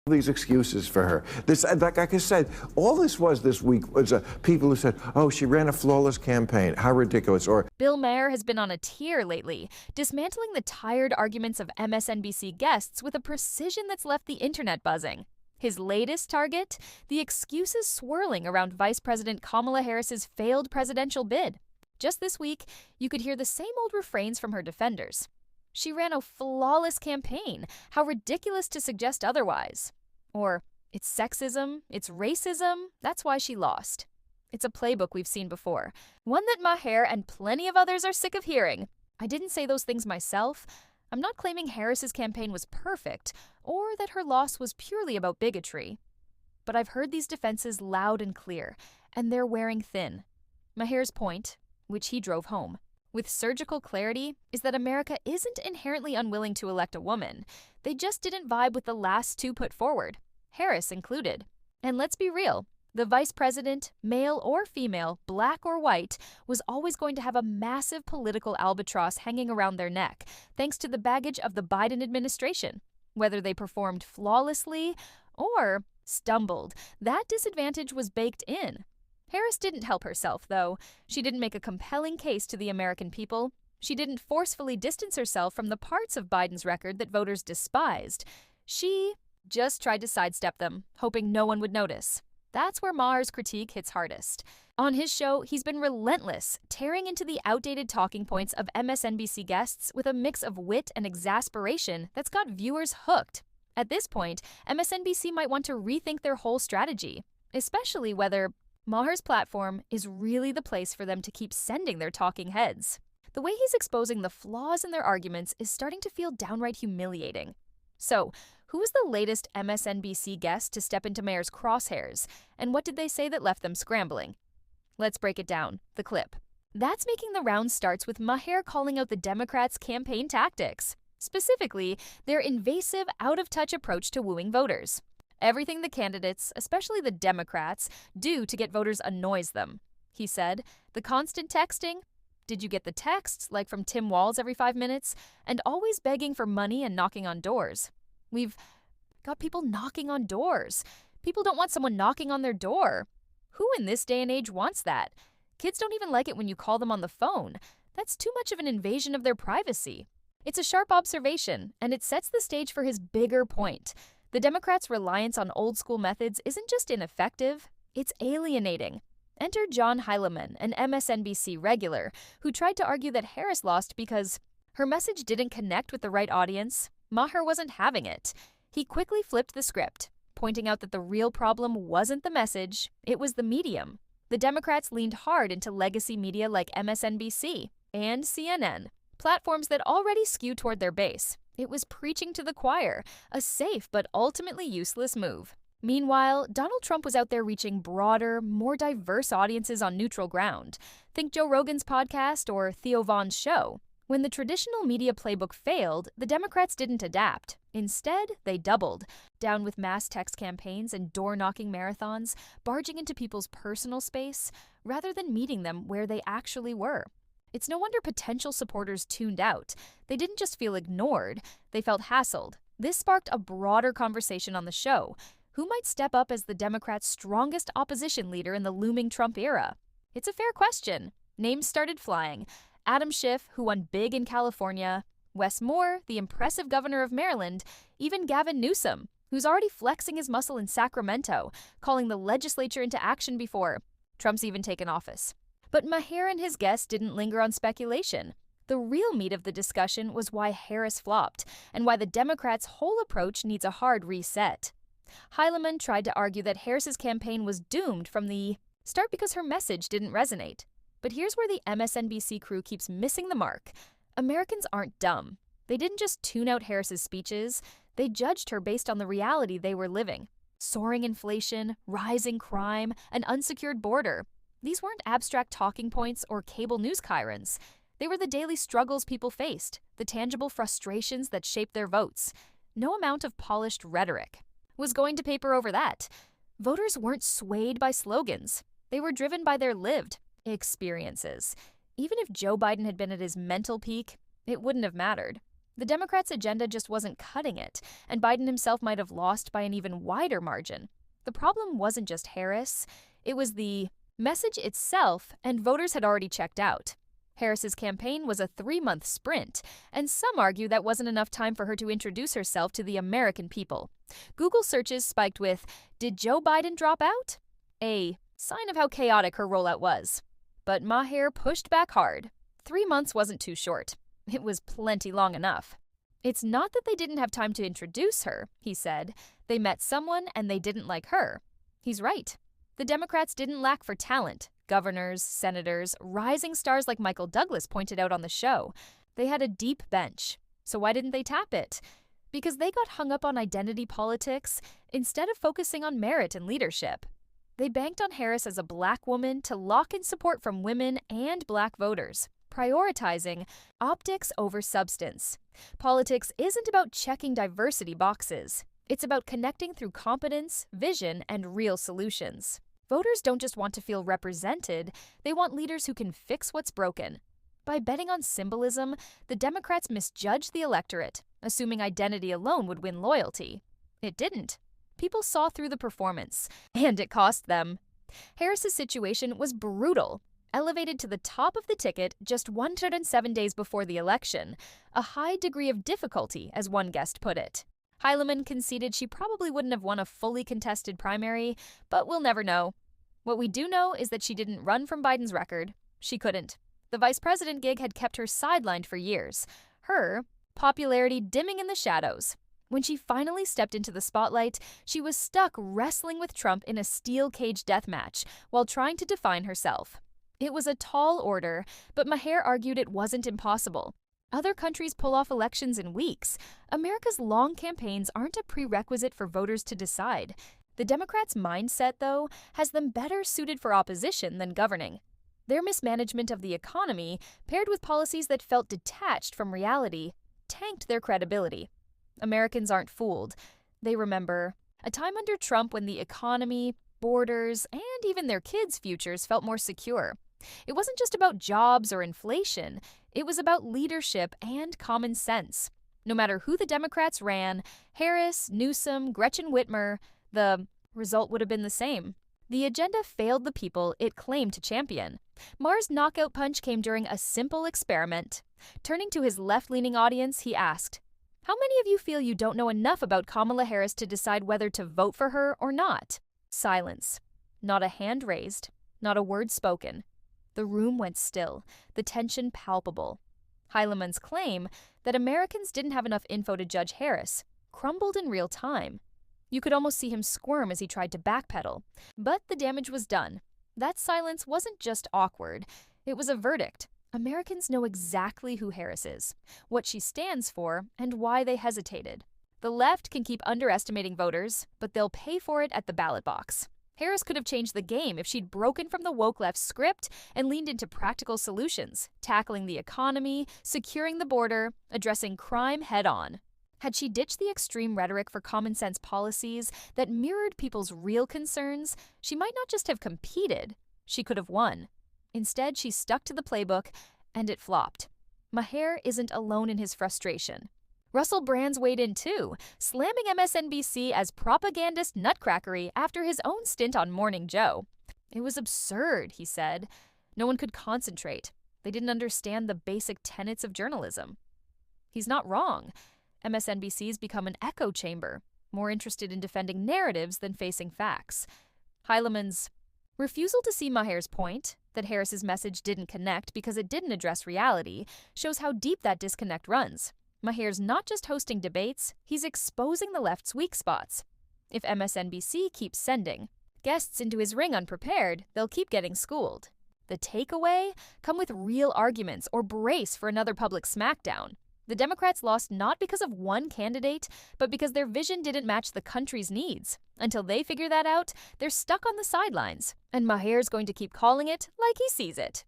these excuses for her. This, like I said, all this was this week was people who said, oh, she ran a flawless campaign. How ridiculous. Or Bill Maher has been on a tear lately, dismantling the tired arguments of MSNBC guests with a precision that's left the internet buzzing. His latest target? The excuses swirling around Vice President Kamala Harris's failed presidential bid. Just this week, you could hear the same old refrains from her defenders. She ran a flawless campaign. How ridiculous to suggest otherwise. Or, it's sexism, it's racism, that's why she lost. It's a playbook we've seen before, one that Maher and plenty of others are sick of hearing. I didn't say those things myself. I'm not claiming Harris's campaign was perfect, or that her loss was purely about bigotry. But I've heard these defenses loud and clear, and they're wearing thin. Maher's point, which he drove home, with surgical clarity, is that America isn't inherently unwilling to elect a woman. They just didn't vibe with the last two put forward, Harris included. And let's be real, the vice president, male or female, black or white, was always going to have a massive political albatross hanging around their neck, thanks to the baggage of the Biden administration. Whether they performed flawlessly or stumbled, that disadvantage was baked in. Harris didn't help herself, though. She didn't make a compelling case to the American people. She didn't forcefully distance herself from the parts of Biden's record that voters despised. She just tried to sidestep them, hoping no one would notice. That's where Maher's critique hits hardest. On his show, he's been relentless, tearing into the outdated talking points of MSNBC guests with a mix of wit and exasperation that's got viewers hooked. At this point, MSNBC might want to rethink their whole strategy, especially whether Maher's platform is really the place for them to keep sending their talking heads. The way he's exposing the flaws in their arguments is starting to feel downright humiliating. So, who was the latest MSNBC guest to step into Maher's crosshairs, and what did they say that left them scrambling? Let's break it down. The clip. That's making the round starts with Maher calling out the Democrats' campaign tactics, specifically their invasive, out-of-touch approach to wooing voters. Everything the candidates, especially the Democrats, do to get voters annoys them. He said, the constant texting, did you get the texts, like from Tim Walz every 5 minutes, and always begging for money and knocking on doors. We've got people knocking on doors. People don't want someone knocking on their door. Who in this day and age wants that? Kids don't even like it when you call them on the phone. That's too much of an invasion of their privacy. It's a sharp observation, and it sets the stage for his bigger point. The Democrats' reliance on old-school methods isn't just ineffective, it's alienating. Enter John Heilemann, an MSNBC regular, who tried to argue that Harris lost because her message didn't connect with the right audience. Maher wasn't having it. He quickly flipped the script, pointing out that the real problem wasn't the message, it was the medium. The Democrats leaned hard into legacy media like MSNBC and CNN, platforms that already skew toward their base. It was preaching to the choir, a safe but ultimately useless move. Meanwhile, Donald Trump was out there reaching broader, more diverse audiences on neutral ground. Think Joe Rogan's podcast or Theo Von's show. When the traditional media playbook failed, the Democrats didn't adapt. Instead, they doubled, down with mass text campaigns and door-knocking marathons, barging into people's personal space, rather than meeting them where they actually were. It's no wonder potential supporters tuned out. They didn't just feel ignored, they felt hassled. This sparked a broader conversation on the show. Who might step up as the Democrats' strongest opposition leader in the looming Trump era? It's a fair question. Names started flying. Adam Schiff, who won big in California, Wes Moore, the impressive governor of Maryland, even Gavin Newsom, who's already flexing his muscle in Sacramento, calling the legislature into action before Trump's even taken office. But Maher and his guests didn't linger on speculation. The real meat of the discussion was why Harris flopped, and why the Democrats' whole approach needs a hard reset. Heilemann tried to argue that Harris's campaign was doomed from the start because her message didn't resonate. But here's where the MSNBC crew keeps missing the mark. Americans aren't dumb. They didn't just tune out Harris's speeches, they judged her based on the reality they were living. Soaring inflation, rising crime, an unsecured border. These weren't abstract talking points or cable news chyrons. They were the daily struggles people faced, the tangible frustrations that shaped their votes. No amount of polished rhetoric was going to paper over that. Voters weren't swayed by slogans. They were driven by their lived experiences. Even if Joe Biden had been at his mental peak, it wouldn't have mattered. The Democrats' agenda just wasn't cutting it, and Biden himself might have lost by an even wider margin. The problem wasn't just Harris, it was the message itself, and voters had already checked out. Harris's campaign was a 3-month sprint, and some argue that wasn't enough time for her to introduce herself to the American people. Google searches spiked with, "Did Joe Biden drop out?" A sign of how chaotic her rollout was. But Maher pushed back hard. 3 months wasn't too short. It was plenty long enough. "It's not that they didn't have time to introduce her," he said. "They met someone and they didn't like her." He's right. The Democrats didn't lack for talent. Governors, senators, rising stars like Michael Douglas pointed out on the show. They had a deep bench. So why didn't they tap it? Because they got hung up on identity politics instead of focusing on merit and leadership. They banked on Harris as a black woman to lock in support from women and black voters, prioritizing optics over substance. Politics isn't about checking diversity boxes. It's about connecting through competence, vision, and real solutions. Voters don't just want to feel represented, they want leaders who can fix what's broken. By betting on symbolism, the Democrats misjudged the electorate, assuming identity alone would win loyalty. It didn't. People saw through the performance, and it cost them. Harris's situation was brutal. Elevated to the top of the ticket just 107 days before the election, a high degree of difficulty, as one guest put it. Heilemann conceded she probably wouldn't have won a fully contested primary, but we'll never know. What we do know is that she didn't run from Biden's record. She couldn't. The vice president gig had kept her sidelined for years. Her popularity dimming in the shadows. When she finally stepped into the spotlight, she was stuck wrestling with Trump in a steel cage death match while trying to define herself. It was a tall order, but Maher argued it wasn't impossible. Other countries pull off elections in weeks. America's long campaigns aren't a prerequisite for voters to decide. The Democrats' mindset, though, has them better suited for opposition than governing. Their mismanagement of the economy, paired with policies that felt detached from reality, tanked their credibility. Americans aren't fooled. They remember a time under Trump when the economy, borders, and even their kids' futures felt more secure. It wasn't just about jobs or inflation. It was about leadership and common sense. No matter who the Democrats ran, Harris, Newsom, Gretchen Whitmer, the result would have been the same. The agenda failed the people it claimed to champion. Maher's knockout punch came during a simple experiment. Turning to his left-leaning audience, he asked, "How many of you feel you don't know enough about Kamala Harris to decide whether to vote for her or not?" Silence. Not a hand raised, not a word spoken. The room went still, the tension palpable. Heilemann's claim that Americans didn't have enough info to judge Harris crumbled in real time. You could almost see him squirm as he tried to backpedal. But the damage was done. That silence wasn't just awkward. It was a verdict. Americans know exactly who Harris is, what she stands for, and why they hesitated. The left can keep underestimating voters, but they'll pay for it at the ballot box. Harris could have changed the game if she'd broken from the woke left script and leaned into practical solutions, tackling the economy, securing the border, addressing crime head-on. Had she ditched the extreme rhetoric for common-sense policies that mirrored people's real concerns, she might not just have competed, she could have won. Instead, she stuck to the playbook, and it flopped. Maher isn't alone in his frustration. Russell Brand's weighed in too, slamming MSNBC as propagandist nutcrackery after his own stint on Morning Joe. "It was absurd," he said. "No one could concentrate. They didn't understand the basic tenets of journalism." He's not wrong. MSNBC's become an echo chamber, more interested in defending narratives than facing facts. Heilemann's refusal to see Maher's point, that Harris's message didn't connect because it didn't address reality, shows how deep that disconnect runs. Maher's not just hosting debates, he's exposing the left's weak spots. If MSNBC keeps sending guests into his ring unprepared, they'll keep getting schooled. The takeaway? Come with real arguments or brace for another public smackdown. The Democrats lost not because of one candidate, but because their vision didn't match the country's needs. Until they figure that out, they're stuck on the sidelines, and Maher's going to keep calling it like he sees it.